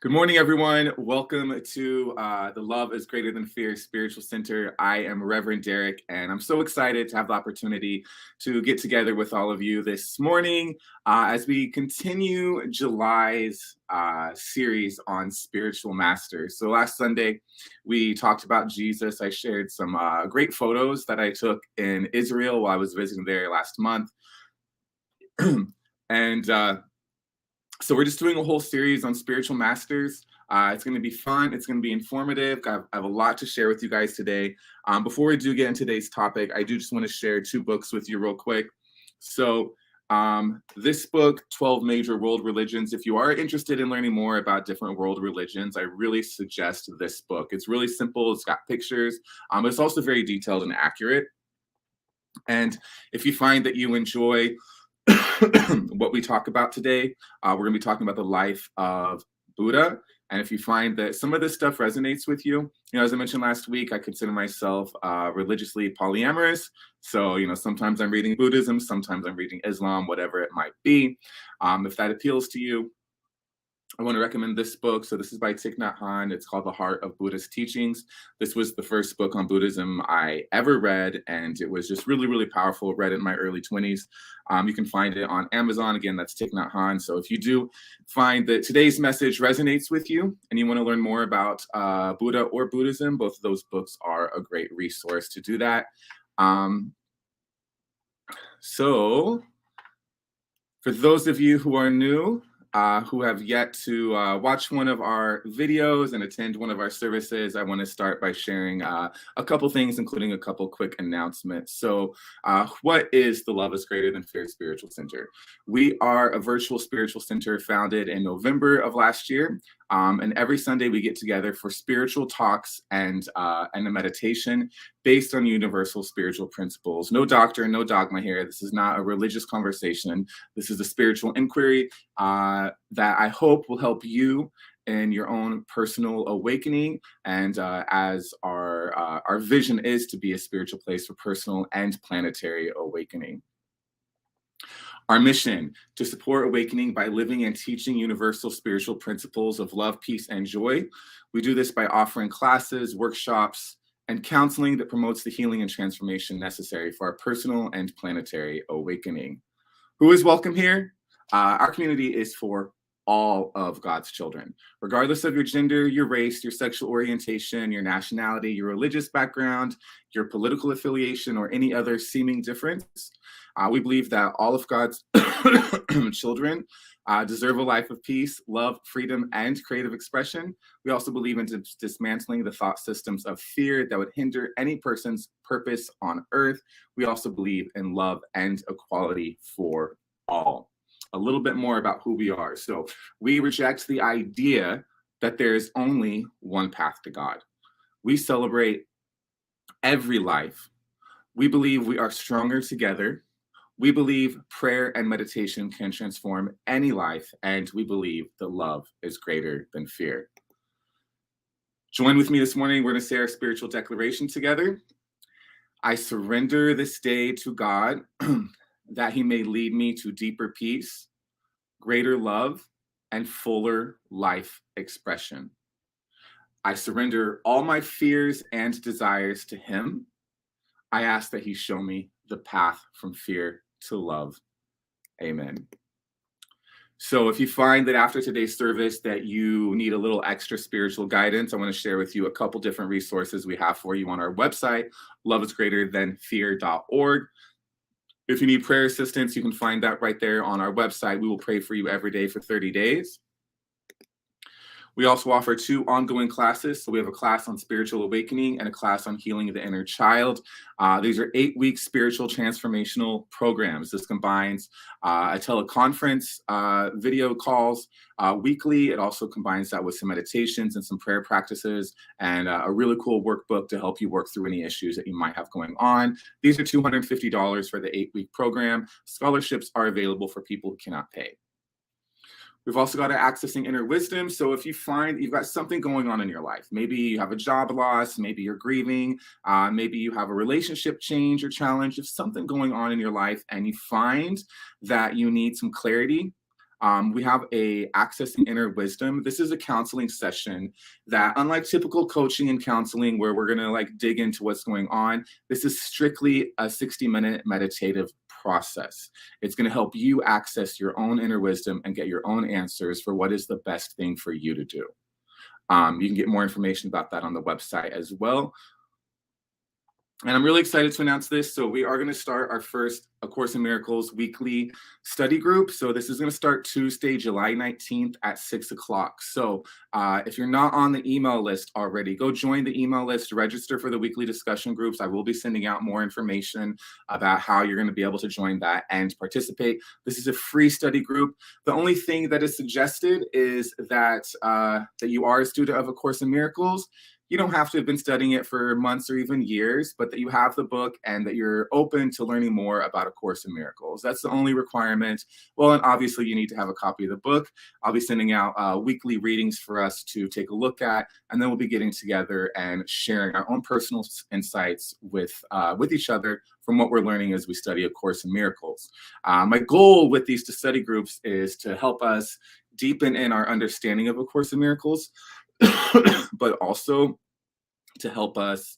Good morning, everyone. Welcome to the Love is Greater Than Fear Spiritual Center. I am Reverend Derek, and I'm so excited to have the opportunity to get together with all of you this morning as we continue July's series on spiritual masters. So last Sunday, we talked about Jesus. I shared some great photos that I took in Israel while I was visiting there last month. and So we're just doing a whole series on spiritual masters. It's going to be fun. It's going to be informative. I have a lot to share with you guys today. Before we do get into today's topic, I do just want to share two books with you real quick. So this book, 12 Major World Religions, if you are interested in learning more about different world religions, I really suggest this book. It's really simple. It's got pictures. It's also very detailed and accurate. And if you find that you enjoy what we talk about today, we're going to be talking about the life of Buddha. And if you find that some of this stuff resonates with you, as I mentioned last week, I consider myself religiously polyamorous. So, sometimes I'm reading Buddhism, sometimes I'm reading Islam, whatever it might be. If that appeals to you, I want to recommend this book. So this is by Thich Nhat Hanh. It's called The Heart of Buddhist Teachings. This was the first book on Buddhism I ever read, and it was just really, really powerful. Read it in my early 20s. You can find it on Amazon. Again, that's Thich Nhat Hanh. So if you do find that today's message resonates with you and you want to learn more about Buddha or Buddhism, both of those books are a great resource to do that. So for those of you who are new, who have yet to watch one of our videos and attend one of our services, I want to start by sharing a couple things, including a couple quick announcements. So what is the Love is Greater Than Fear Spiritual Center? We are a virtual spiritual center founded in November of last year. And every Sunday we get together for spiritual talks and a meditation based on universal spiritual principles. No doctrine, no dogma here. This is not a religious conversation. This is a spiritual inquiry that I hope will help you in your own personal awakening. And as our vision is to be a spiritual place for personal and planetary awakening. Our mission, to support awakening by living and teaching universal spiritual principles of love, peace, and joy. We do this by offering classes, workshops, and counseling that promotes the healing and transformation necessary for our personal and planetary awakening. Who is welcome here? Our community is for all of God's children, regardless of your gender, your race, your sexual orientation, your nationality, your religious background, your political affiliation, or any other seeming difference. We believe that all of God's children deserve a life of peace, love, freedom, and creative expression. We also believe in dismantling the thought systems of fear that would hinder any person's purpose on earth. We also believe in love and equality for all. A little bit more about who we are. So we reject the idea that there is only one path to God. We celebrate every life. We believe we are stronger together. We believe prayer and meditation can transform any life, and we believe that love is greater than fear. Join with me this morning. We're going to say our spiritual declaration together. I surrender this day to God that he may lead me to deeper peace, greater love, and fuller life expression. I surrender all my fears and desires to him. I ask that he show me the path from fear to love. Amen. So if you find that after today's service that you need a little extra spiritual guidance, I want to share with you a couple different resources we have for you on our website, loveisgreaterthanfear.org. If you need prayer assistance, you can find that right there on our website. We will pray for you every day for 30 days. We also offer 2 ongoing classes. So we have a class on spiritual awakening and a class on healing the inner child. These are 8-week spiritual transformational programs. This combines a teleconference, video calls weekly. It also combines that with some meditations and some prayer practices and a really cool workbook to help you work through any issues that you might have going on. These are $250 for the 8-week program. Scholarships are available for people who cannot pay. We've also got Accessing Inner Wisdom. So if you find you've got something going on in your life, maybe you have a job loss, maybe you're grieving, maybe you have a relationship change or challenge, if something going on in your life and you find that you need some clarity, We have a Accessing Inner Wisdom. This is a counseling session that, unlike typical coaching and counseling where we're going to like dig into what's going on, this is strictly a 60-minute meditative process. It's going to help you access your own inner wisdom and get your own answers for what is the best thing for you to do. You can get more information about that on the website as well. And I'm really excited to announce this. So we are going to start our first A Course in Miracles weekly study group. So this is going to start Tuesday, July 19th at 6 o'clock. So if you're not on the email list already, go join the email list, register for the weekly discussion groups. I will be sending out more information about how you're going to be able to join that and participate. This is a free study group. The only thing that is suggested is that, that you are a student of A Course in Miracles. You don't have to have been studying it for months or even years, but that you have the book and that you're open to learning more about A Course in Miracles. That's the only requirement. Well, and obviously you need to have a copy of the book. I'll be sending out weekly readings for us to take a look at, and then we'll be getting together and sharing our own personal insights with each other from what we're learning as we study A Course in Miracles. My goal with these study groups is to help us deepen in our understanding of A Course in Miracles, but also to help us,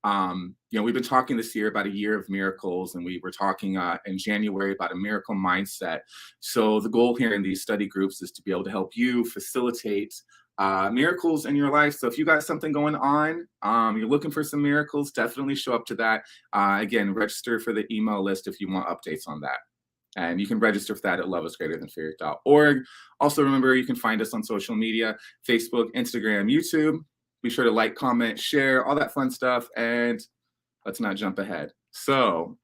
we've been talking this year about a year of miracles, and we were talking in January about a miracle mindset. So the goal here in these study groups is to be able to help you facilitate miracles in your life. So if you got something going on, you're looking for some miracles, definitely show up to that. Again, register for the email list if you want updates on that. And you can register for that at loveisgreaterthanfear.org. Also, remember, you can find us on social media, Facebook, Instagram, YouTube. Be sure to like, comment, share, all that fun stuff. And let's not jump ahead. So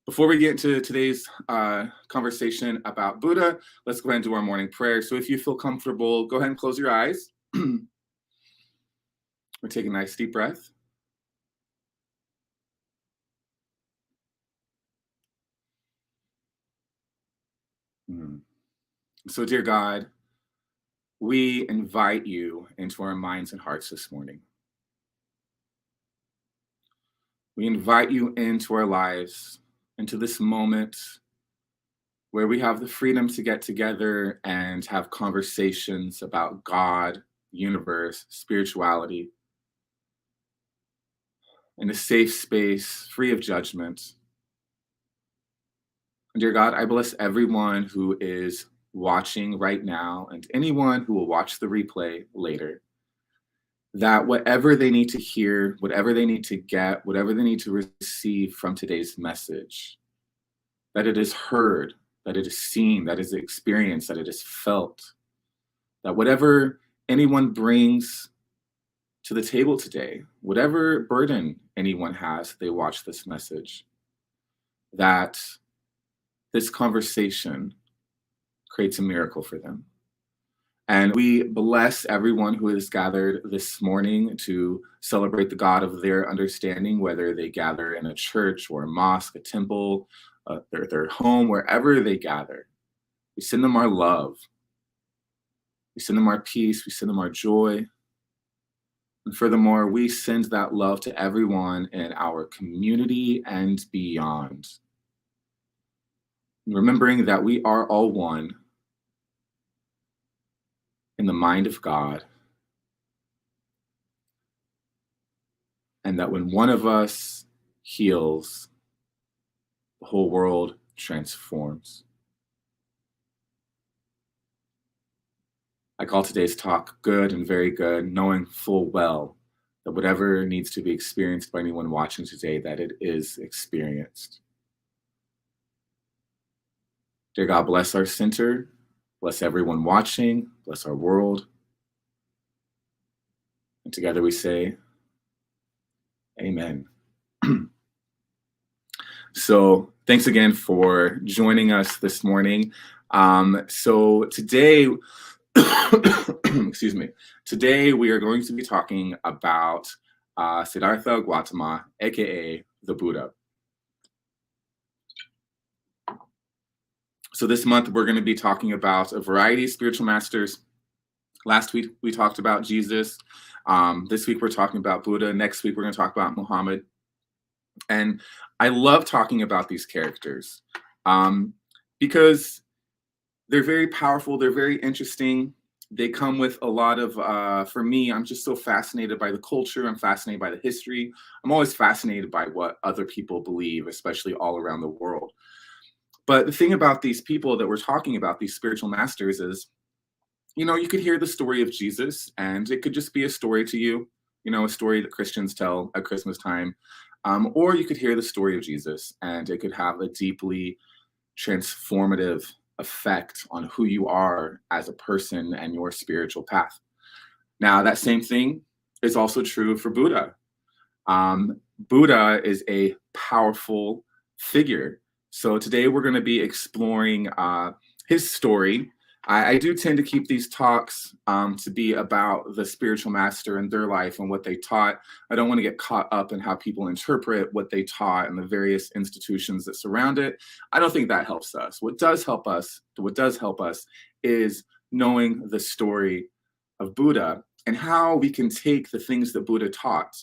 before we get into today's conversation about Buddha, let's go ahead and do our morning prayer. So if you feel comfortable, go ahead and close your eyes. We'll take a nice deep breath. So, dear God, we invite you into our minds and hearts this morning. We invite you into our lives, into this moment where we have the freedom to get together and have conversations about God, universe, spirituality, in a safe space, free of judgment. And dear God, I bless everyone who is watching right now and anyone who will watch the replay later, that whatever they need to hear, whatever they need to get, whatever they need to receive from today's message, that it is heard, that it is seen, that it is experienced, that it is felt, that whatever anyone brings to the table today, whatever burden anyone has, they watch this message, that this conversation creates a miracle for them. And we bless everyone who is gathered this morning to celebrate the God of their understanding, whether they gather in a church or a mosque, a temple, their home, wherever they gather. We send them our love. We send them our peace. We send them our joy. And furthermore, we send that love to everyone in our community and beyond. Remembering that we are all one in the mind of God, and that when one of us heals, the whole world transforms. I call today's talk good and very good, knowing full well that whatever needs to be experienced by anyone watching today, that it is experienced. Dear God, bless our center, bless everyone watching, bless our world. And together we say, Amen. So thanks again for joining us this morning. So today, excuse me, today we are going to be talking about Siddhartha Gautama, aka the Buddha. So this month we're going to be talking about a variety of spiritual masters. Last week we talked about Jesus. This week we're talking about Buddha. Next week we're going to talk about Muhammad. And I love talking about these characters because they're very powerful, they're very interesting. They come with a lot of, for me, I'm just so fascinated by the culture, I'm fascinated by the history. I'm always fascinated by what other people believe, especially all around the world. But the thing about these people that we're talking about, these spiritual masters, is, you could hear the story of Jesus and it could just be a story to you, a story that Christians tell at Christmas time. Or you could hear the story of Jesus and it could have a deeply transformative effect on who you are as a person and your spiritual path. Now, that same thing is also true for Buddha. Buddha is a powerful figure. So today we're going to be exploring his story. I do tend to keep these talks to be about the spiritual master and their life and what they taught. I don't want to get caught up in how people interpret what they taught and the various institutions that surround it. I don't think that helps us. What does help us is knowing the story of Buddha and how we can take the things that Buddha taught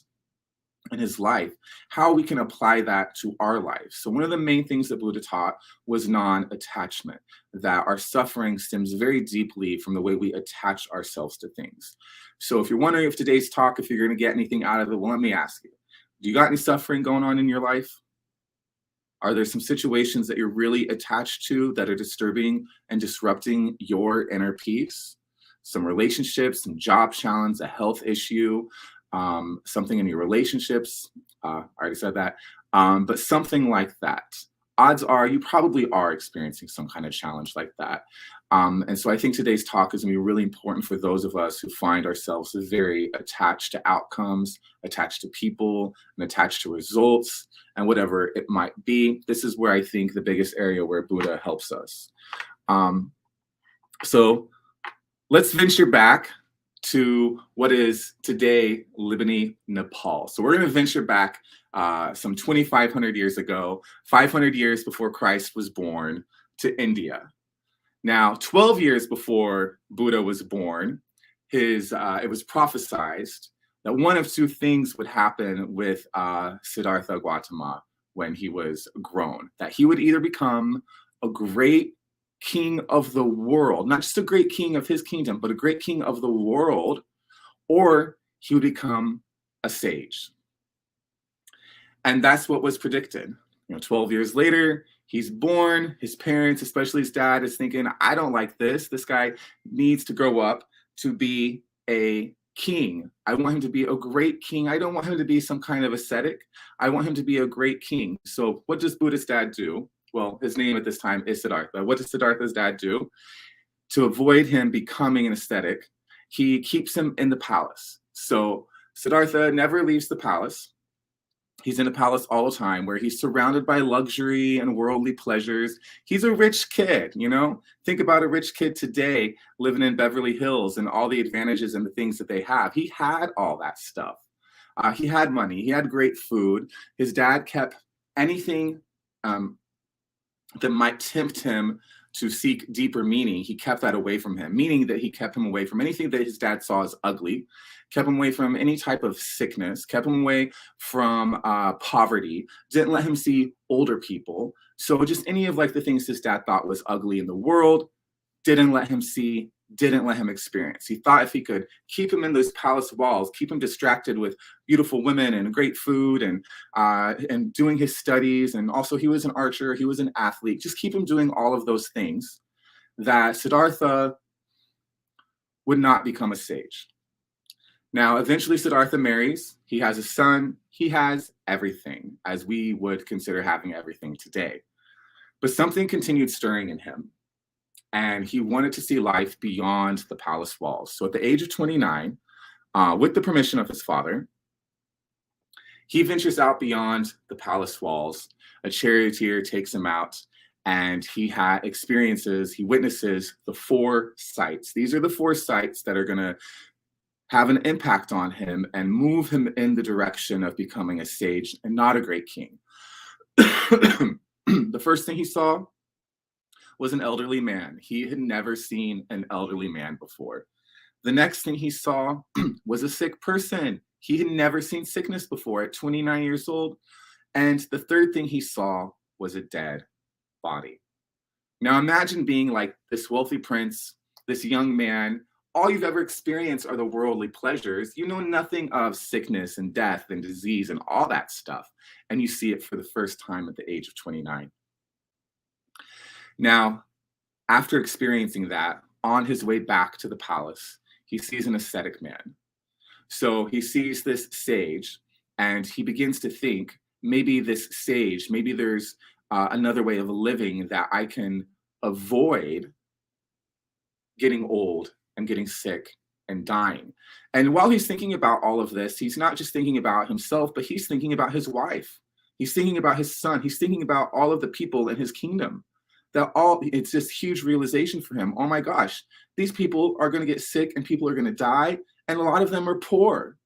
in his life, how we can apply that to our life. So one of the main things that Buddha taught was non-attachment, that our suffering stems very deeply from the way we attach ourselves to things. So if you're wondering if today's talk, if you're going to get anything out of it, well, let me ask you, do you got any suffering going on in your life? Are there some situations that you're really attached to that are disturbing and disrupting your inner peace? Some relationships, some job challenge, a health issue, something in your relationships. I already said that, but something like that. Odds are you probably are experiencing some kind of challenge like that. And so I think today's talk is going to be really important for those of us who find ourselves very attached to outcomes, attached to people, and attached to results, and whatever it might be. This is where I think the biggest area where Buddha helps us. So let's venture back to what is today Libani, Nepal. So we're going to venture back some 2,500 years ago, 500 years before Christ was born, to India. Now, 12 years before Buddha was born, it was prophesied that one of two things would happen with Siddhartha Gautama when he was grown, that he would either become a great king of the world, not just a great king of his kingdom, but a great king of the world, or he would become a sage. And that's what was predicted. 12 years later, he's born. His parents, especially his dad, is thinking, I don't like this. This guy needs to grow up to be a king. I want him to be a great king. I don't want him to be some kind of ascetic. I want him to be a great king. So what does Buddha's dad do? Well, his name at this time is Siddhartha. What does Siddhartha's dad do? To avoid him becoming an ascetic, he keeps him in the palace. So Siddhartha never leaves the palace. He's in a palace all the time where he's surrounded by luxury and worldly pleasures. He's a rich kid, Think about a rich kid today living in Beverly Hills and all the advantages and the things that they have. He had all that stuff. He had money. He had great food. His dad kept anything that might tempt him to seek deeper meaning. He kept that away from him, meaning that he kept him away from anything that his dad saw as ugly, kept him away from any type of sickness, kept him away from poverty, didn't let him see older people. So just any of the things his dad thought was ugly in the world, didn't let him see, didn't let him experience. He thought if he could keep him in those palace walls, keep him distracted with beautiful women and great food and doing his studies, and also he was an archer, he was an athlete, just keep him doing all of those things, that Siddhartha would not become a sage. Now, eventually Siddhartha marries, he has a son, he has everything, as we would consider having everything today. But something continued stirring in him, and he wanted to see life beyond the palace walls. So at the age of 29, with the permission of his father, he ventures out beyond the palace walls. A charioteer takes him out, and he witnesses the 4 sights. These are the 4 sights that are going to have an impact on him and move him in the direction of becoming a sage and not a great king. The first thing he saw was an elderly man. He had never seen an elderly man before. The next thing he saw was a sick person. He had never seen sickness before at 29 years old. And the third thing he saw was a dead body. Now imagine being like this wealthy prince, this young man. All you've ever experienced are the worldly pleasures. You know nothing of sickness and death and disease and all that stuff. And you see it for the first time at the age of 29. Now, after experiencing that, on his way back to the palace, he sees an ascetic man. So he sees this sage and he begins to think, maybe this sage, maybe there's another way of living that I can avoid getting old and getting sick and dying. And while he's thinking about all of this, he's not just thinking about himself, but he's thinking about his wife. He's thinking about his son. He's thinking about all of the people in his kingdom. It's this huge realization for him. Oh my gosh, these people are going to get sick and people are going to die. And a lot of them are poor.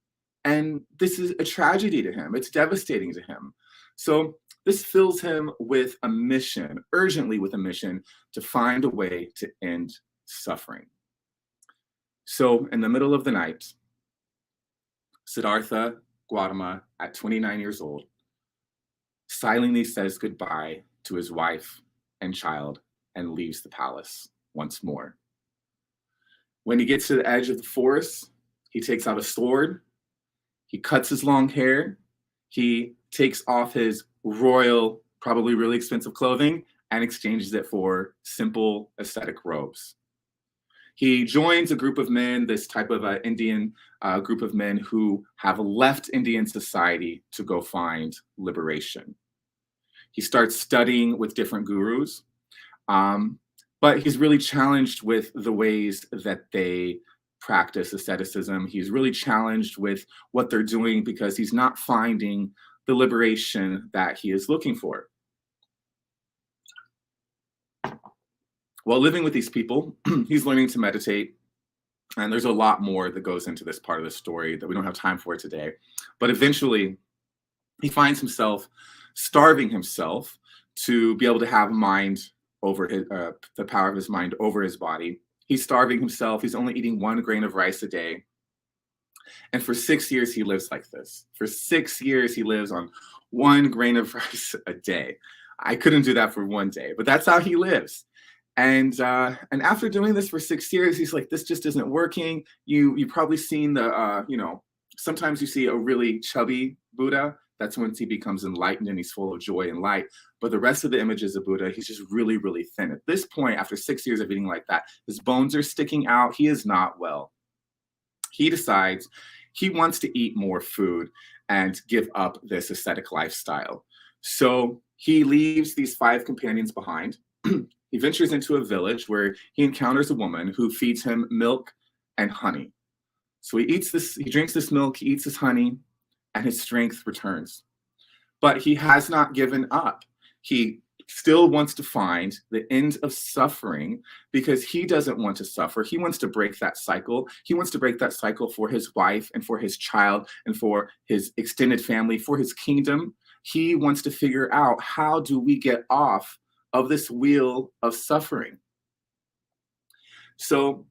And this is a tragedy to him. It's devastating to him. So this fills him with a mission, urgently with a mission, to find a way to end suffering. So in the middle of the night, Siddhartha Gautama, at 29 years old, silently says goodbye to his wife and child and leaves the palace once more. When he gets to the edge of the forest, he takes out a sword, he cuts his long hair, he takes off his royal, probably really expensive clothing and exchanges it for simple ascetic robes. He joins a group of men, this type of Indian group of men who have left Indian society to go find liberation. He starts studying with different gurus, but he's really challenged with the ways that they practice asceticism. He's really challenged with what they're doing because he's not finding the liberation that he is looking for. While living with these people, he's learning to meditate. And there's a lot more that goes into this part of the story that we don't have time for today. But eventually, he finds himself starving himself to be able to have mind over his, the power of his mind over his body. He's starving himself. He's only eating 1 grain of rice a day. And for 6 years, he lives like this. For 6 years, he lives on 1 grain of rice a day. I couldn't do that for 1 day, but that's how he lives. And after doing this for 6 years, he's like, this just isn't working. You've probably seen the, sometimes you see a really chubby Buddha. That's when he becomes enlightened and he's full of joy and light. But the rest of the images of Buddha, he's just really, really thin. At this point, after 6 years of eating like that, his bones are sticking out. He is not well. He decides he wants to eat more food and give up this ascetic lifestyle. So he leaves these 5 companions behind. He ventures into a village where he encounters a woman who feeds him milk and honey. So he drinks this milk, he eats this honey, and his strength returns. But he has not given up. He still wants to find the end of suffering because he doesn't want to suffer. He wants to break that cycle. He wants to break that cycle for his wife and for his child and for his extended family, for his kingdom. He wants to figure out, how do we get off of this wheel of suffering? So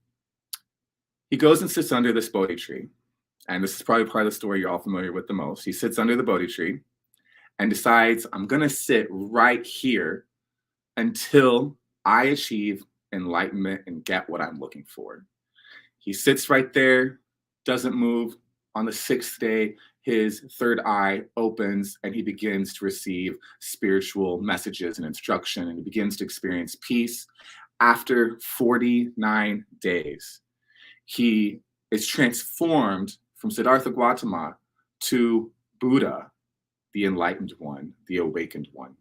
he goes and sits under this Bodhi tree. And this is probably part of the story you're all familiar with the most. He sits under the Bodhi tree and decides, I'm going to sit right here until I achieve enlightenment and get what I'm looking for. He sits right there, doesn't move. On the 6th day, his third eye opens and he begins to receive spiritual messages and instruction, and he begins to experience peace. After 49 days, he is transformed from Siddhartha Gautama to Buddha, the enlightened one, the awakened one.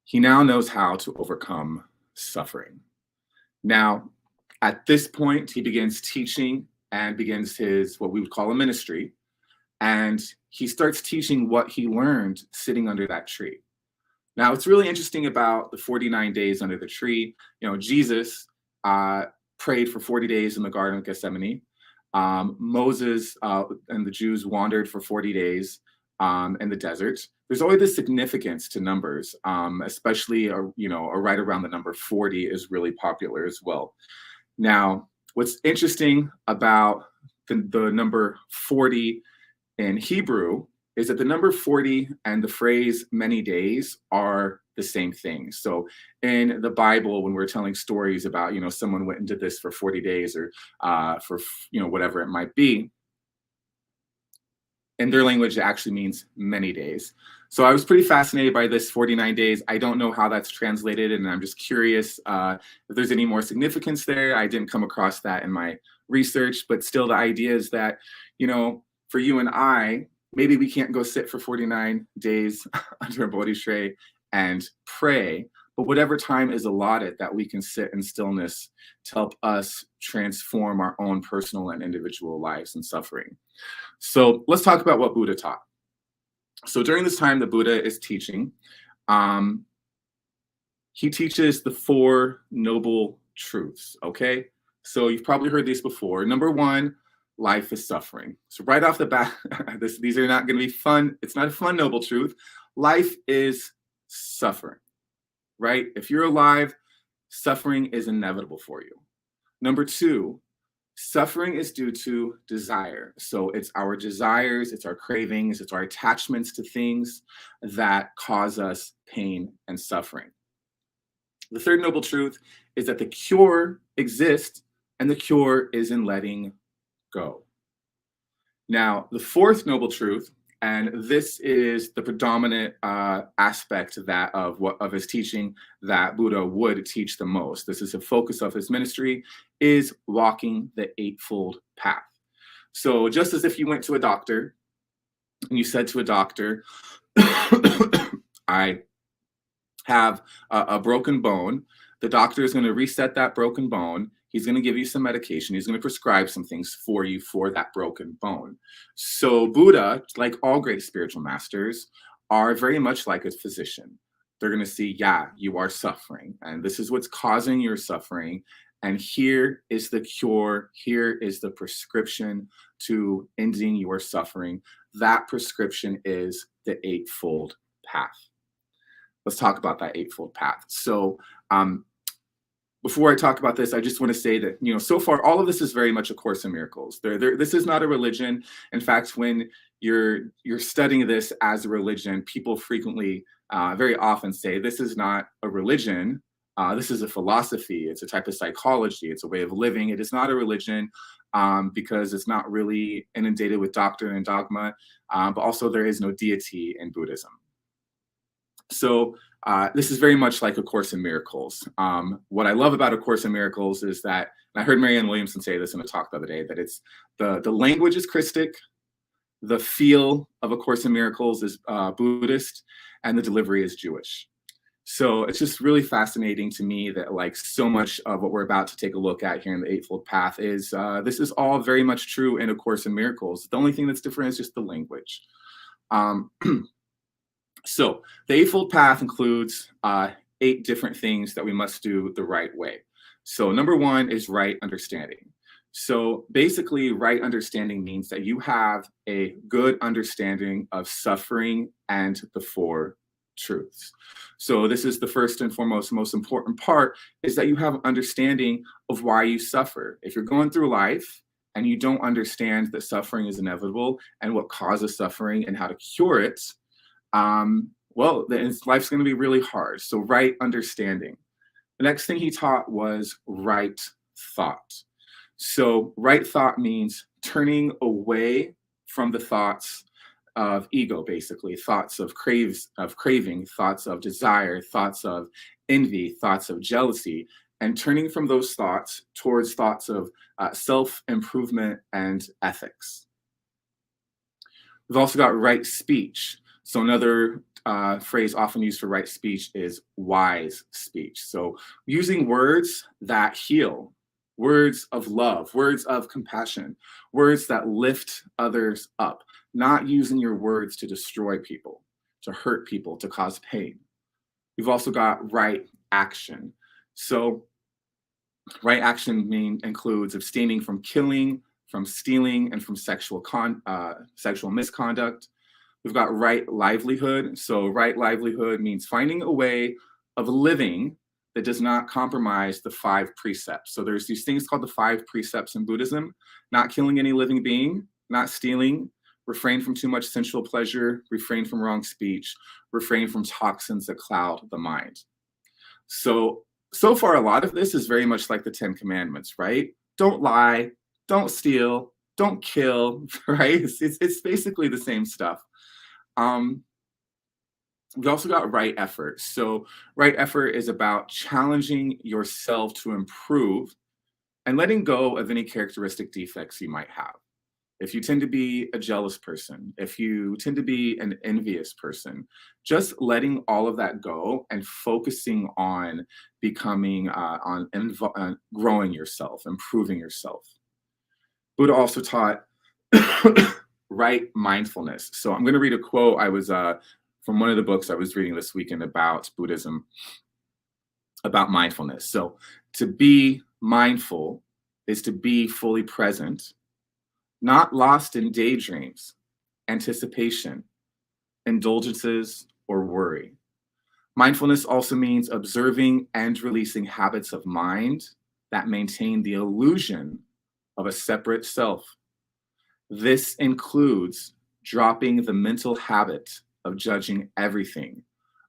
He now knows how to overcome suffering. Now, at this point, he begins teaching and begins his, what we would call a ministry. And he starts teaching what he learned sitting under that tree. Now, it's really interesting about the 49 days under the tree. Jesus prayed for 40 days in the Garden of Gethsemane. Moses and the Jews wandered for 40 days in the desert. There's always this significance to numbers, especially, right around the number 40 is really popular as well. Now, what's interesting about the number 40 in Hebrew is that the number 40 and the phrase many days are the same thing. So in the Bible, when we're telling stories about, someone went and did this for 40 days or for, whatever it might be, in their language, it actually means many days. So I was pretty fascinated by this 49 days. I don't know how that's translated, and I'm just curious if there's any more significance there. I didn't come across that in my research, but still the idea is that, for you and I, maybe we can't go sit for 49 days under a Bodhi tray and pray, but whatever time is allotted that we can sit in stillness to help us transform our own personal and individual lives and suffering. So let's talk about what Buddha taught. So during this time, the Buddha is teaching. He teaches the Four Noble Truths, okay? So you've probably heard these before. Number one, life is suffering. So right off the bat, these are not going to be fun. It's not a fun noble truth. Life is suffering, right? If you're alive, suffering is inevitable for you. Number two, suffering is due to desire. So it's our desires, it's our cravings, it's our attachments to things that cause us pain and suffering. The third noble truth is that the cure exists, and the cure is in letting go. Now, the fourth noble truth, and this is the predominant aspect of his teaching that Buddha would teach the most. This is a focus of his ministry, is walking the Eightfold Path. So just as if you went to a doctor and you said to a doctor, I have a broken bone, the doctor is going to reset that broken bone. He's going to give you some medication. He's going to prescribe some things for you for that broken bone. So Buddha, like all great spiritual masters, are very much like a physician. They're going to see, yeah, you are suffering, and this is what's causing your suffering. And here is the cure. Here is the prescription to ending your suffering. That prescription is the Eightfold Path. Let's talk about that Eightfold Path. So, before I talk about this, I just want to say that, so far, all of this is very much A Course in Miracles. This is not a religion. In fact, when you're studying this as a religion, people frequently, very often say, this is not a religion. This is a philosophy. It's a type of psychology. It's a way of living. It is not a religion because it's not really inundated with doctrine and dogma, but also there is no deity in Buddhism. So this is very much like A Course in Miracles. What I love about A Course in Miracles is that, and I heard Marianne Williamson say this in a talk the other day, that it's the language is Christic, the feel of A Course in Miracles is Buddhist, and the delivery is Jewish. So it's just really fascinating to me that like so much of what we're about to take a look at here in the Eightfold Path is this is all very much true in A Course in Miracles. The only thing that's different is just the language. So the Eightfold Path includes 8 different things that we must do the right way. So number one is right understanding. So basically, right understanding means that you have a good understanding of suffering and the Four Truths. So this is the first and foremost, most important part, is that you have understanding of why you suffer. If you're going through life and you don't understand that suffering is inevitable and what causes suffering and how to cure it, well, then life's going to be really hard. So right understanding. The next thing he taught was right thought. So right thought means turning away from the thoughts of ego, basically, thoughts of craving, thoughts of desire, thoughts of envy, thoughts of jealousy, and turning from those thoughts towards thoughts of self-improvement and ethics. We've also got right speech. So another phrase often used for right speech is wise speech. So using words that heal, words of love, words of compassion, words that lift others up, not using your words to destroy people, to hurt people, to cause pain. We've also got right action. So right action includes abstaining from killing, from stealing, and from sexual misconduct. We've got right livelihood. So right livelihood means finding a way of living that does not compromise the 5 precepts. So there's these things called the 5 precepts in Buddhism: not killing any living being, not stealing, refrain from too much sensual pleasure, refrain from wrong speech, refrain from toxins that cloud the mind. So far, a lot of this is very much like the Ten Commandments, right? Don't lie, don't steal, don't kill, right? It's basically the same stuff. Um, we also got right effort. So, right effort is about challenging yourself to improve and letting go of any characteristic defects you might have. If you tend to be a jealous person, if you tend to be an envious person, just letting all of that go and focusing on becoming, growing yourself, improving yourself. Buddha also taught right mindfulness. So I'm going to read a quote I was from one of the books I was reading this weekend about Buddhism, about mindfulness. So to be mindful is to be fully present, not lost in daydreams, anticipation, indulgences, or worry. Mindfulness also means observing and releasing habits of mind that maintain the illusion of a separate self. This includes dropping the mental habit of judging everything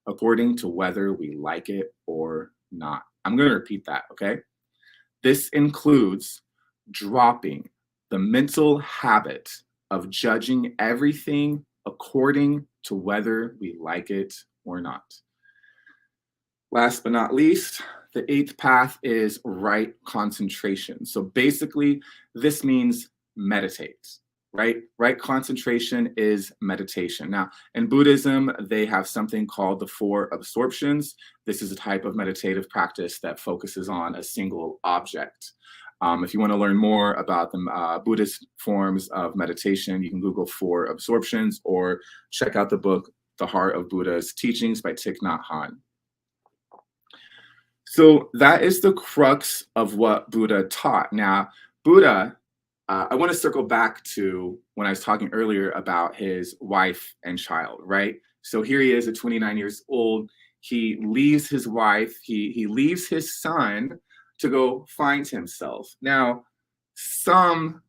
according to whether we like it or not. I'm going to repeat that, okay? This includes dropping the mental habit of judging everything according to whether we like it or not. Last but not least, the eighth path is right concentration. So basically, this means meditate, right? Right concentration is meditation. Now, in Buddhism, they have something called the four absorptions. This is a type of meditative practice that focuses on a single object. If you want to learn more about the Buddhist forms of meditation, you can Google four absorptions or check out the book, The Heart of Buddha's Teachings by Thich Nhat Hanh. So that is the crux of what Buddha taught. Now, Buddha, I want to circle back to when I was talking earlier about his wife and child, right? So here he is at 29 years old. He leaves his wife, he leaves his son to go find himself. Now, some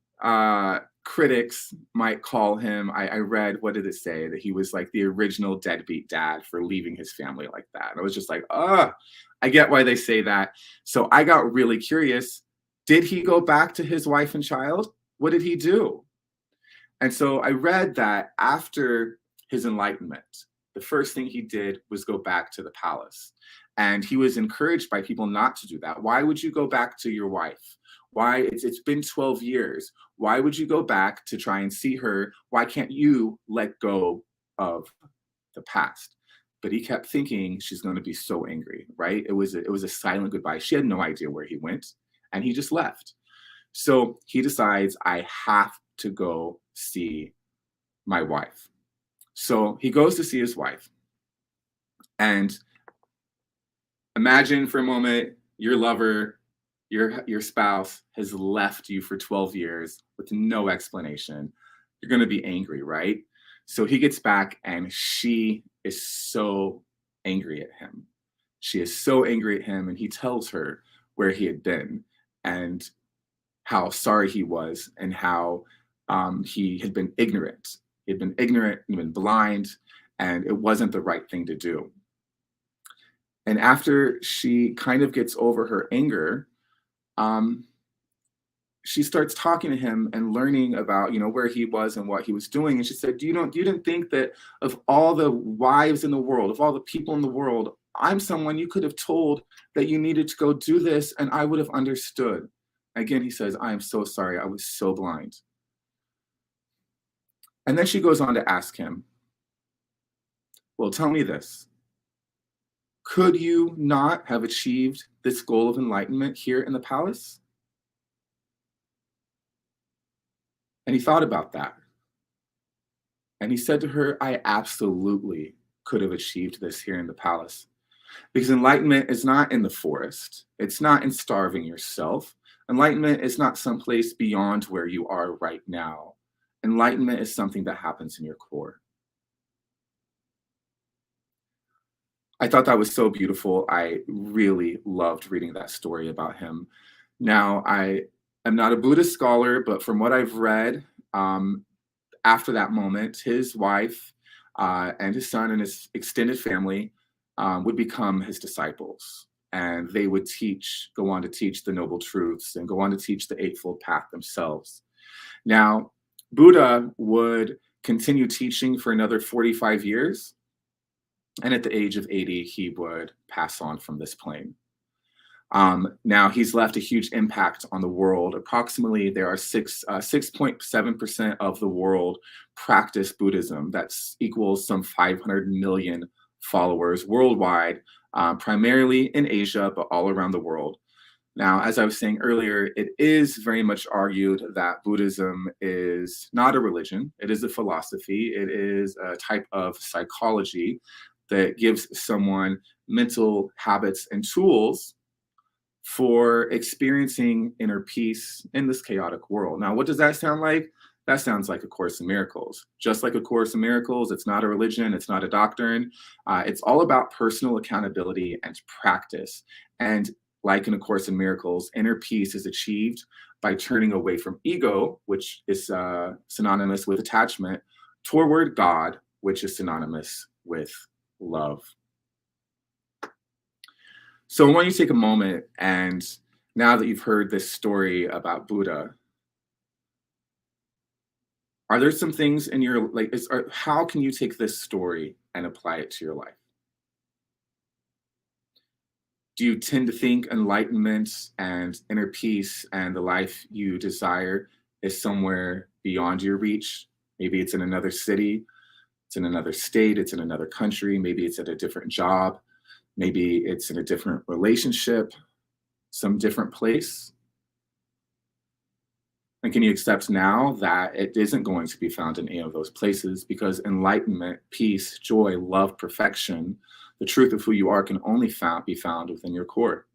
critics might call him, I read, what did it say? That he was like the original deadbeat dad for leaving his family like that. And I was just like, I get why they say that. So I got really curious. Did he go back to his wife and child? What did he do? And so I read that after his enlightenment, the first thing he did was go back to the palace. And he was encouraged by people not to do that. Why would you go back to your wife? Why? It's been 12 years. Why would you go back to try and see her? Why can't you let go of the past? But he kept thinking she's going to be so angry, right? It was a silent goodbye. She had no idea where he went, and he just left. So he decides, I have to go see my wife. So he goes to see his wife. And imagine for a moment your lover, your spouse has left you for 12 years with no explanation. You're going to be angry, right? So he gets back and she is so angry at him. She is so angry at him, and he tells her where he had been and how sorry he was and how he had been ignorant. He had been ignorant and been blind, and it wasn't the right thing to do. And after she kind of gets over her anger, she starts talking to him and learning about, where he was and what he was doing. And she said, you didn't think that of all the wives in the world, of all the people in the world, I'm someone you could have told that you needed to go do this, and I would have understood. Again, he says, I am so sorry. I was so blind. And then she goes on to ask him, well, tell me this. Could you not have achieved this goal of enlightenment here in the palace? And he thought about that. And he said to her, I absolutely could have achieved this here in the palace. Because enlightenment is not in the forest. It's not in starving yourself. Enlightenment is not someplace beyond where you are right now. Enlightenment is something that happens in your core. I thought that was so beautiful. I really loved reading that story about him. Now, I am not a Buddhist scholar, but from what I've read, after that moment, his wife and his son and his extended family would become his disciples. And they would go on to teach the Noble Truths and go on to teach the Eightfold Path themselves. Now, Buddha would continue teaching for another 45 years. And at the age of 80, he would pass on from this plane. Now, he's left a huge impact on the world. Approximately, there are 6.7% of the world practice Buddhism. That equals some 500 million followers worldwide, primarily in Asia, but all around the world. Now, as I was saying earlier, it is very much argued that Buddhism is not a religion. It is a philosophy. It is a type of psychology that gives someone mental habits and tools for experiencing inner peace in this chaotic world. Now, what does that sound like? That sounds like A Course in Miracles. Just like A Course in Miracles, it's not a religion, it's not a doctrine. It's all about personal accountability and practice. And like in A Course in Miracles, inner peace is achieved by turning away from ego, which is synonymous with attachment, toward God, which is synonymous with love. So I want you to take a moment, and now that you've heard this story about Buddha, are there some things in your, how can you take this story and apply it to your life? Do you tend to think enlightenment and inner peace and the life you desire is somewhere beyond your reach? Maybe it's in another city, it's in another state, it's in another country, maybe it's at a different job, maybe it's in a different relationship, some different place. And can you accept now that it isn't going to be found in any of those places, because enlightenment, peace, joy, love, perfection, the truth of who you are can only be found within your core?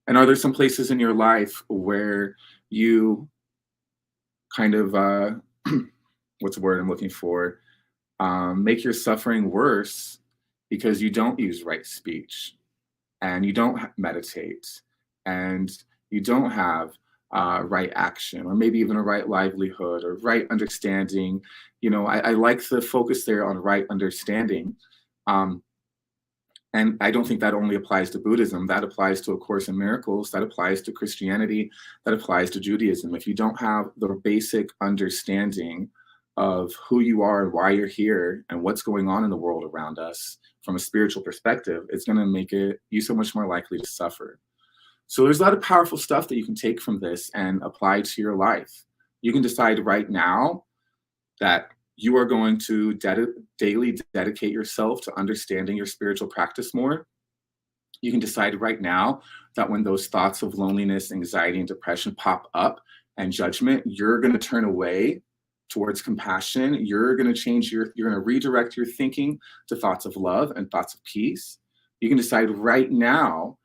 And are there some places in your life where you kind of, what's the word I'm looking for, make your suffering worse because you don't use right speech, and you don't meditate, and you don't have right action, or maybe even a right livelihood or right understanding? I like the focus there on right understanding. And I don't think that only applies to Buddhism. That applies to A Course in Miracles. That applies to Christianity. That applies to Judaism. If you don't have the basic understanding of who you are and why you're here and what's going on in the world around us from a spiritual perspective, it's going to make you so much more likely to suffer. So there's a lot of powerful stuff that you can take from this and apply to your life. You can decide right now that you are going to daily dedicate yourself to understanding your spiritual practice more. You can decide right now that when those thoughts of loneliness, anxiety, and depression pop up and judgment, you're going to turn away towards compassion. You're going to redirect your thinking to thoughts of love and thoughts of peace. You can decide right now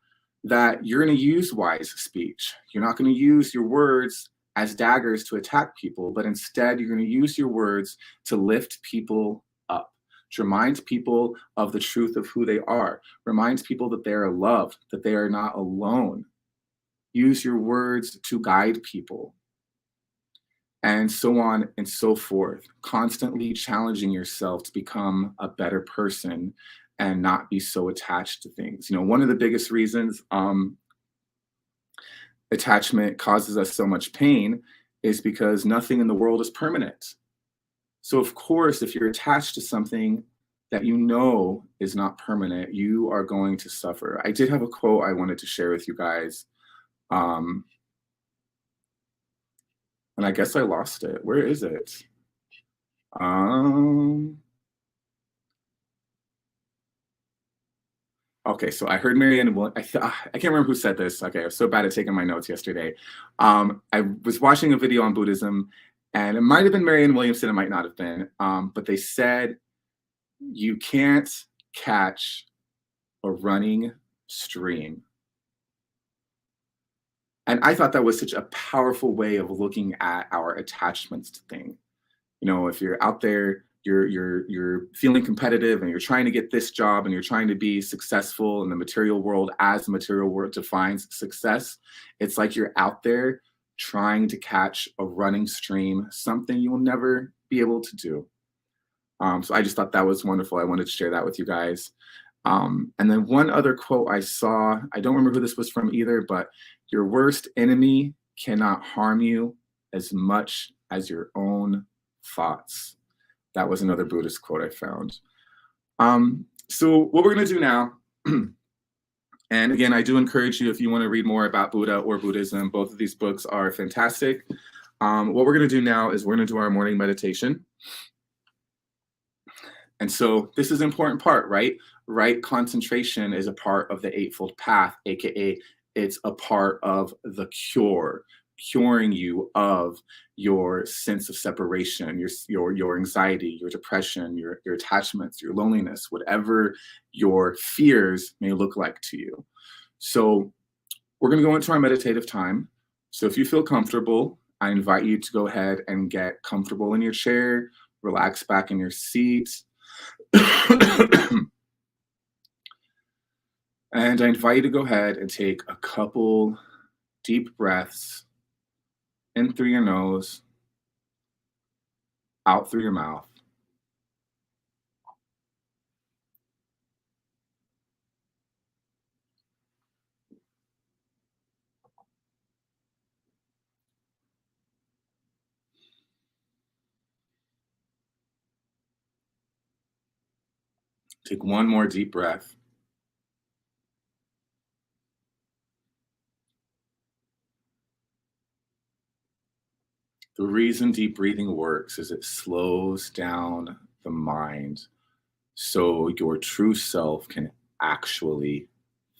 that you're going to use wise speech. You're not going to use your words as daggers to attack people, but instead you're going to use your words to lift people up, to remind people of the truth of who they are, reminds people that they are loved, that they are not alone. Use your words to guide people, and so on and so forth, constantly challenging yourself to become a better person and not be so attached to things. One of the biggest reasons attachment causes us so much pain is because nothing in the world is permanent. So of course, if you're attached to something that you know is not permanent, you are going to suffer. I did have a quote I wanted to share with you guys. And I guess I lost it. Where is it? Okay, so I heard Marianne. I can't remember who said this. Okay, I was so bad at taking my notes yesterday. I was watching a video on Buddhism, and it might have been Marianne Williamson, it might not have been, but they said, you can't catch a running stream. And I thought that was such a powerful way of looking at our attachments to things. If you're out there, you're feeling competitive and you're trying to get this job and you're trying to be successful in the material world as the material world defines success. It's like you're out there trying to catch a running stream, something you'll never be able to do. So I just thought that was wonderful. I wanted to share that with you guys. And then one other quote I saw, I don't remember who this was from either, but your worst enemy cannot harm you as much as your own thoughts. That was another Buddhist quote I found. So what we're going to do now, and again, I do encourage you, if you want to read more about Buddha or Buddhism, both of these books are fantastic. What we're going to do now is we're going to do our morning meditation. And so this is an important part, right? Right concentration is a part of the Eightfold Path, aka it's a part of the cure, curing you of your sense of separation, your anxiety, your depression, your attachments, your loneliness, whatever your fears may look like to you. So we're going to go into our meditative time. So if you feel comfortable, I invite you to go ahead and get comfortable in your chair, relax back in your seat. And I invite you to go ahead and take a couple deep breaths in through your nose, out through your mouth. Take one more deep breath. The reason deep breathing works is it slows down the mind so your true self can actually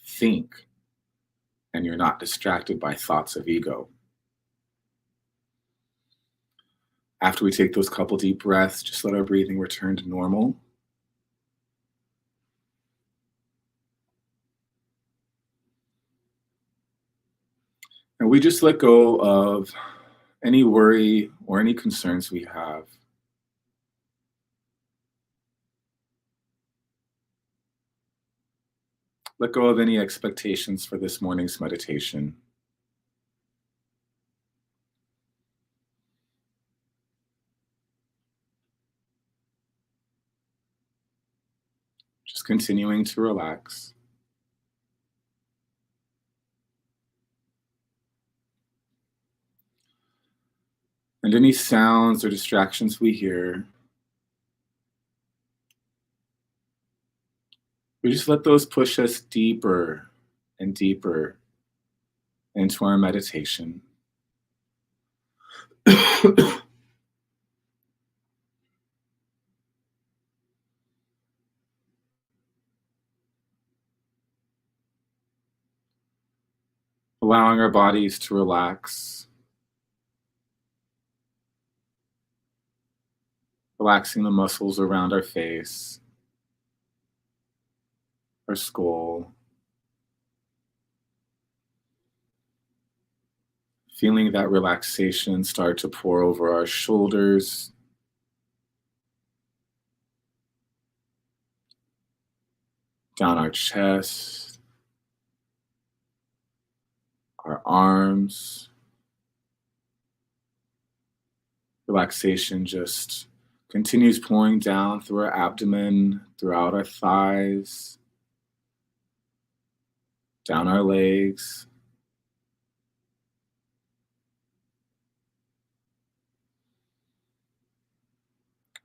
think and you're not distracted by thoughts of ego. After we take those couple deep breaths, just let our breathing return to normal. And we just let go of any worry or any concerns we have. Let go of any expectations for this morning's meditation. Just continuing to relax. And any sounds or distractions we hear, we just let those push us deeper and deeper into our meditation. Allowing our bodies to relax. Relaxing the muscles around our face, our skull. Feeling that relaxation start to pour over our shoulders, down our chest, our arms. Relaxation just continues pouring down through our abdomen, throughout our thighs, down our legs.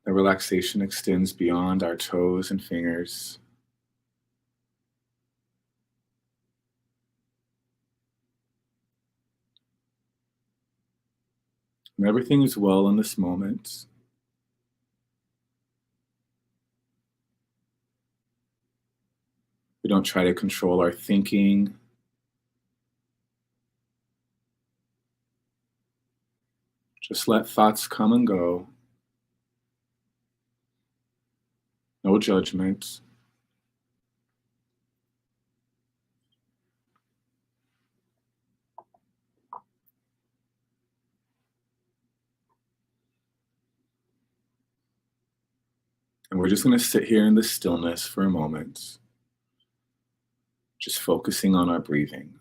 The relaxation extends beyond our toes and fingers. And everything is well in this moment. We don't try to control our thinking. Just let thoughts come and go. No judgment. And we're just going to sit here in the stillness for a moment, just focusing on our breathing.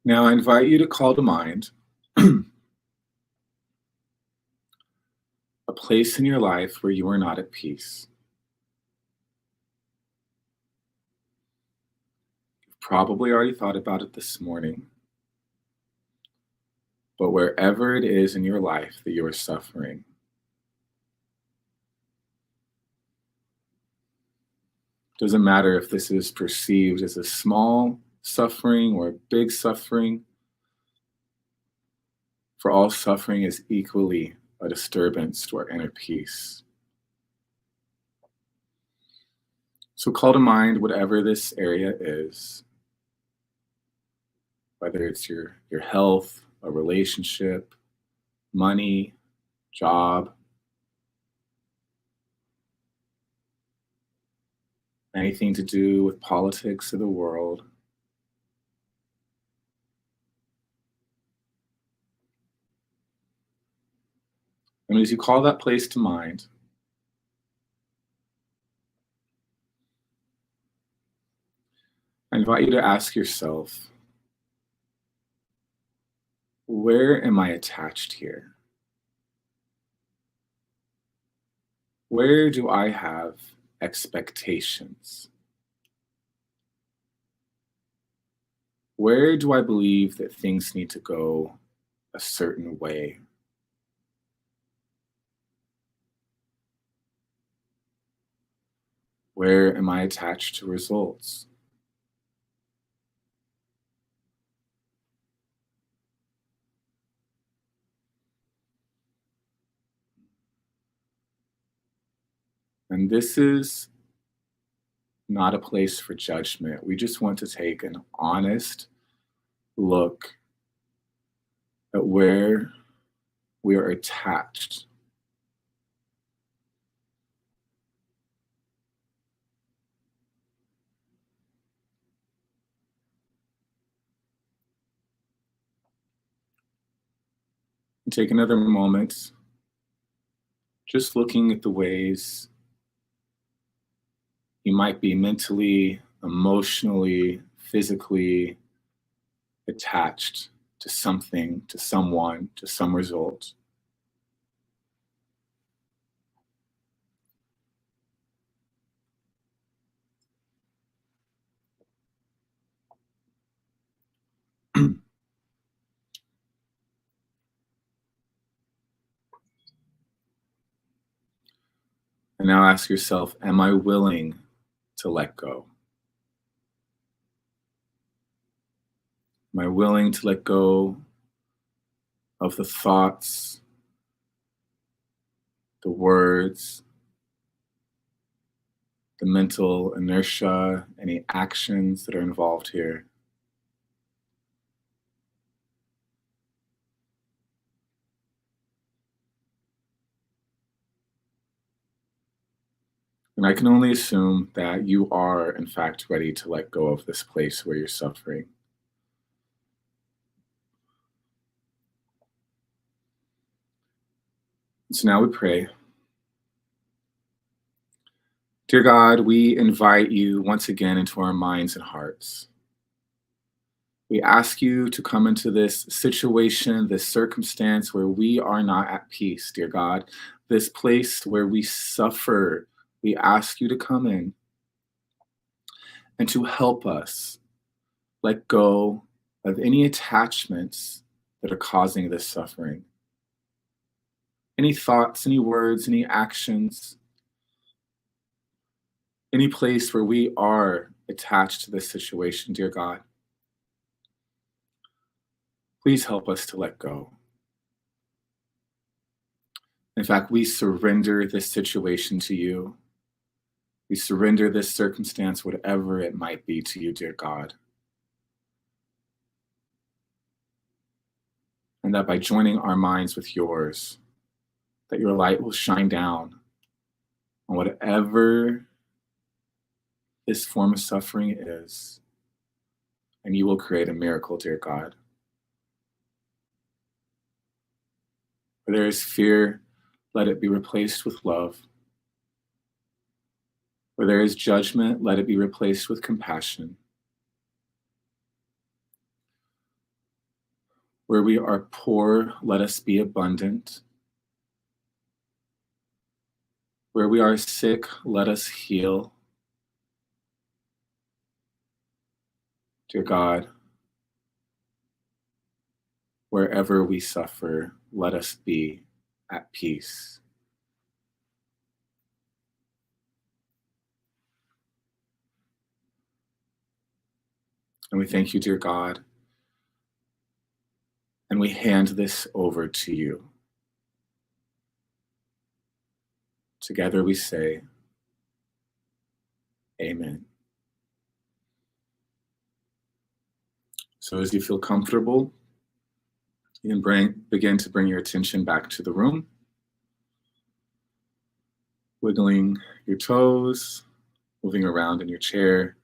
Now I invite you to call to mind a place in your life where you are not at peace. You've probably already thought about it this morning, but wherever it is in your life that you are suffering, doesn't matter if this is perceived as a small suffering or a big suffering, for all suffering is equally a disturbance to our inner peace. So call to mind whatever this area is, whether it's your health, a relationship, money, job, anything to do with politics of the world. And as you call that place to mind, I invite you to ask yourself, where am I attached here? Where do I have expectations? Where do I believe that things need to go a certain way? Where am I attached to results? And this is not a place for judgment. We just want to take an honest look at where we are attached. And take another moment just looking at the ways you might be mentally, emotionally, physically attached to something, to someone, to some result. And now ask yourself, am I willing to let go? Am I willing to let go of the thoughts, the words, the mental inertia, any actions that are involved here? And I can only assume that you are, in fact, ready to let go of this place where you're suffering. So now we pray. Dear God, we invite you once again into our minds and hearts. We ask you to come into this situation, this circumstance where we are not at peace, dear God, this place where we suffer. We ask you to come in and to help us let go of any attachments that are causing this suffering. Any thoughts, any words, any actions, any place where we are attached to this situation, dear God. Please help us to let go. In fact, we surrender this situation to you. We surrender this circumstance, whatever it might be, to you, dear God. And that by joining our minds with yours, that your light will shine down on whatever this form of suffering is, and you will create a miracle, dear God. Where there is fear, let it be replaced with love. Where there is judgment, let it be replaced with compassion. Where we are poor, let us be abundant. Where we are sick, let us heal. Dear God, wherever we suffer, let us be at peace. And we thank you, dear God, and we hand this over to you. Together we say, Amen. So as you feel comfortable, you can begin to bring your attention back to the room, wiggling your toes, moving around in your chair,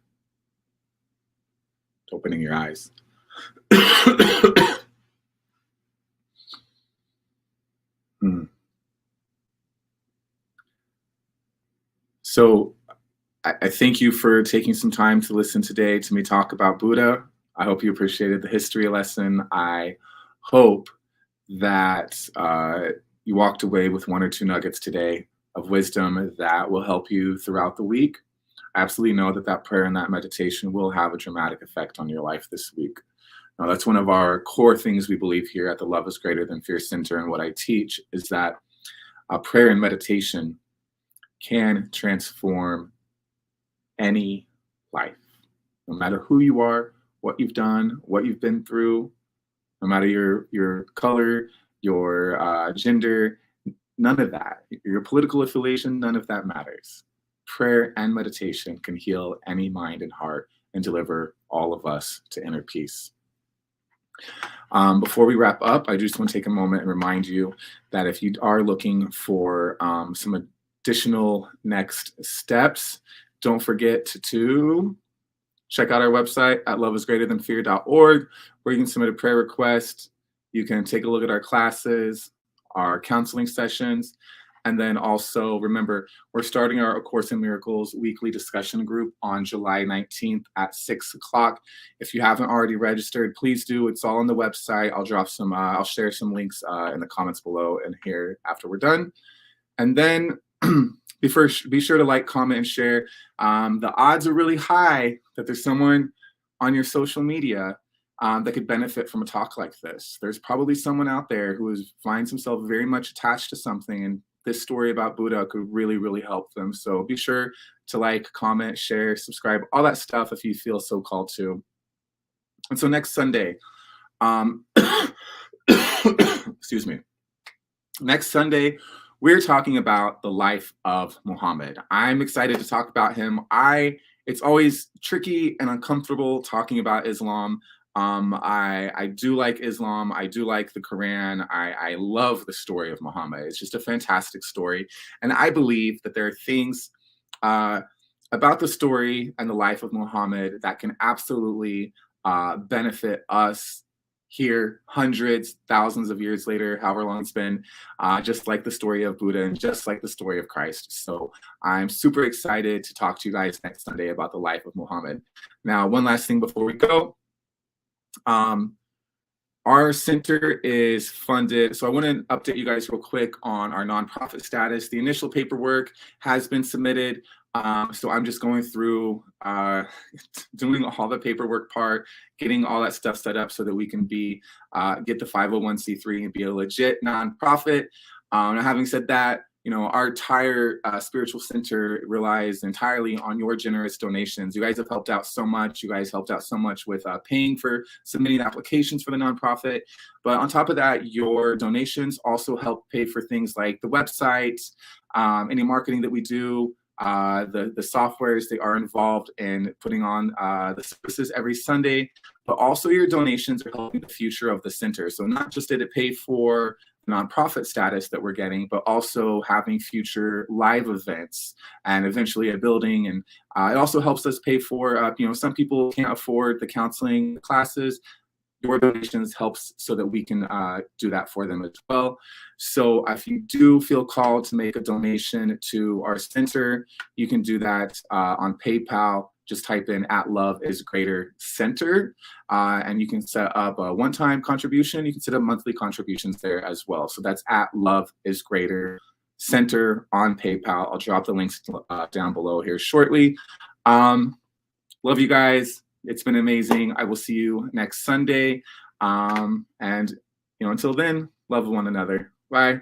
opening your eyes. So I thank you for taking some time to listen today to me talk about Buddha. I hope you appreciated the history lesson. I hope that you walked away with one or two nuggets today of wisdom that will help you throughout the week. I absolutely know that that prayer and that meditation will have a dramatic effect on your life this week. Now, that's one of our core things we believe here at the Love is Greater Than Fear Center. And what I teach is that prayer and meditation can transform any life, no matter who you are, what you've done, what you've been through, no matter your color, your gender, none of that, your political affiliation, none of that matters. Prayer and meditation can heal any mind and heart and deliver all of us to inner peace. Before we wrap up, I just want to take a moment and remind you that if you are looking for some additional next steps, don't forget to check out our website at loveisgreaterthanfear.org, where you can submit a prayer request. You can take a look at our classes, our counseling sessions, and then also remember, we're starting our A Course in Miracles weekly discussion group on July 19th at 6 o'clock. If you haven't already registered, please do. It's all on the website. I'll share some links in the comments below and here after we're done. And then be sure to like, comment, and share. The odds are really high that there's someone on your social media that could benefit from a talk like this. There's probably someone out there who finds himself very much attached to something, and this story about Buddha could really, really help them. So be sure to like, comment, share, subscribe, all that stuff if you feel so called to. And so next Sunday, excuse me, next Sunday, we're talking about the life of Muhammad. I'm excited to talk about him. It's always tricky and uncomfortable talking about Islam. I do like Islam. I do like the Quran. I love the story of Muhammad. It's just a fantastic story. And I believe that there are things about the story and the life of Muhammad that can absolutely benefit us here hundreds, thousands of years later, however long it's been, just like the story of Buddha and just like the story of Christ. So I'm super excited to talk to you guys next Sunday about the life of Muhammad. Now, one last thing before we go. Our center is funded. So I want to update you guys real quick on our nonprofit status. The initial paperwork has been submitted. So I'm just going through doing all the paperwork part, getting all that stuff set up so that we can get the 501c3 and be a legit nonprofit. Now, having said that, our entire spiritual center relies entirely on your generous donations. You guys have helped out so much. You guys helped out so much with paying for submitting applications for the nonprofit. But on top of that, your donations also help pay for things like the website, any marketing that we do, the softwares they are involved in putting on the services every Sunday, but also your donations are helping the future of the center. So not just did it pay for nonprofit status that we're getting, but also having future live events and eventually a building. And it also helps us pay for, some people can't afford the counseling classes. Your donations helps so that we can do that for them as well. So if you do feel called to make a donation to our center, you can do that on PayPal. just type in @loveisgreater_center, and you can set up a one-time contribution. You can set up monthly contributions there as well. So that's @loveisgreater_center on PayPal. I'll drop the links down below here shortly. Love you guys. It's been amazing. I will see you next Sunday. And until then, love one another. Bye.